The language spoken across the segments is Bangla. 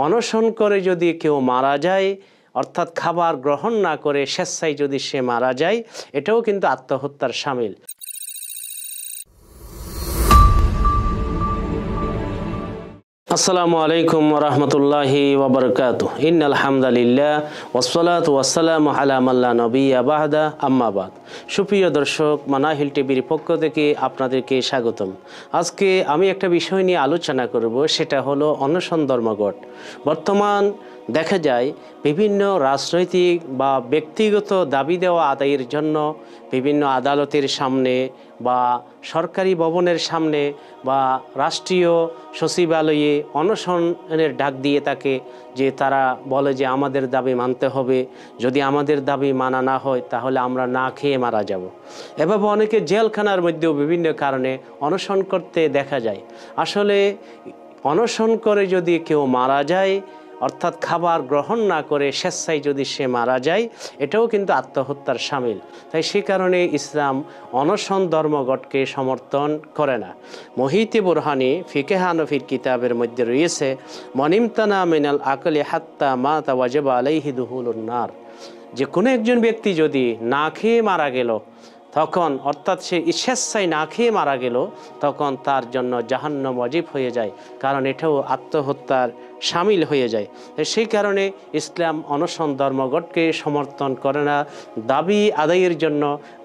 অনশন করে যদি কেউ মারা যায়, অর্থাৎ খাবার গ্রহণ না করে স্বেচ্ছায় যদি সে মারা যায়, এটাও কিন্তু আত্মহত্যার শামিল। আসসালামু আলাইকুম ওয়া রাহমাতুল্লাহি ওয়া বারাকাতুহু। ইন্নাল হামদালিল্লাহ ওয়াসসালাতু ওয়াসসালামু আলা মান লা নাবিয়্যা বা'দা, আম্মা বাদ। সুপ্রিয় দর্শক, মানাহিল টিভির পক্ষ থেকে আপনাদেরকে স্বাগতম। আজকে আমি একটা বিষয় নিয়ে আলোচনা করব, সেটা হলো অনশন ধর্মঘট। বর্তমান দেখা যায় বিভিন্ন রাজনৈতিক বা ব্যক্তিগত দাবি দেওয়া আদায়ের জন্য বিভিন্ন আদালতের সামনে বা সরকারি ভবনের সামনে বা রাষ্ট্রীয় সচিবালয়ে অনশনের ডাক দিয়ে থাকে, যে তারা বলে যে আমাদের দাবি মানতে হবে, যদি আমাদের দাবি মানা না হয় তাহলে আমরা না খেয়ে মারা যাব। এভাবে অনেকে জেলখানার মধ্যেও বিভিন্ন কারণে অনশন করতে দেখা যায়। আসলে অনশন করে যদি কেউ মারা যায়, অর্থাৎ খাবার গ্রহণ না করে স্বেচ্ছায় যদি সে মারা যায়, এটাও কিন্তু আত্মহত্যার শামিল। তাই সে কারণে ইসলাম অনশন ধর্মঘটকে সমর্থন করে না। মুহিতে বুরহানি ফিকে হানফির কিতাবের মধ্যে রয়েছে, মনিমতানা মিনাল আকলি হাত্তা মাতা ওয়াজিবা আলাইহি দুহুলুন নার, যে কোনো একজন ব্যক্তি যদি না খেয়ে মারা গেল, তখন অর্থাৎ সে স্বেচ্ছায় না খেয়ে মারা গেল, তখন তার জন্য জাহান্নাম ওয়াজিব হয়ে যায়, কারণ এটাও আত্মহত্যার শামিল হয়ে যায়। সেই কারণে ইসলাম অনশন ধর্মঘটকে সমর্থন করে না। দাবি আদায়ের জন্য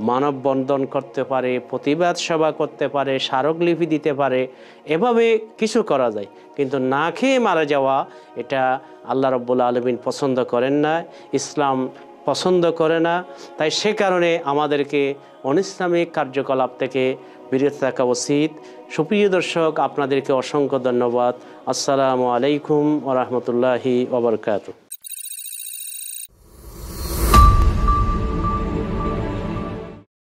মানববন্ধন করতে পারে, প্রতিবাদ সভা করতে পারে, স্মারকলিপি দিতে পারে, এভাবে কিছু করা যায়, কিন্তু না খেয়ে মারা যাওয়া এটা আল্লাহ রাব্বুল আলামিন পছন্দ করেন না, ইসলাম পছন্দ করে না। তাই সে কারণে আমাদেরকে অনিসলামিক কার্যকলাপ থেকে বিরত থাকা উচিত। সুপ্রিয় দর্শক, আপনাদেরকে অসংখ্য ধন্যবাদ। আসসালামু আলাইকুম ওয়া রাহমাতুল্লাহি ওয়া বারাকাতুহু।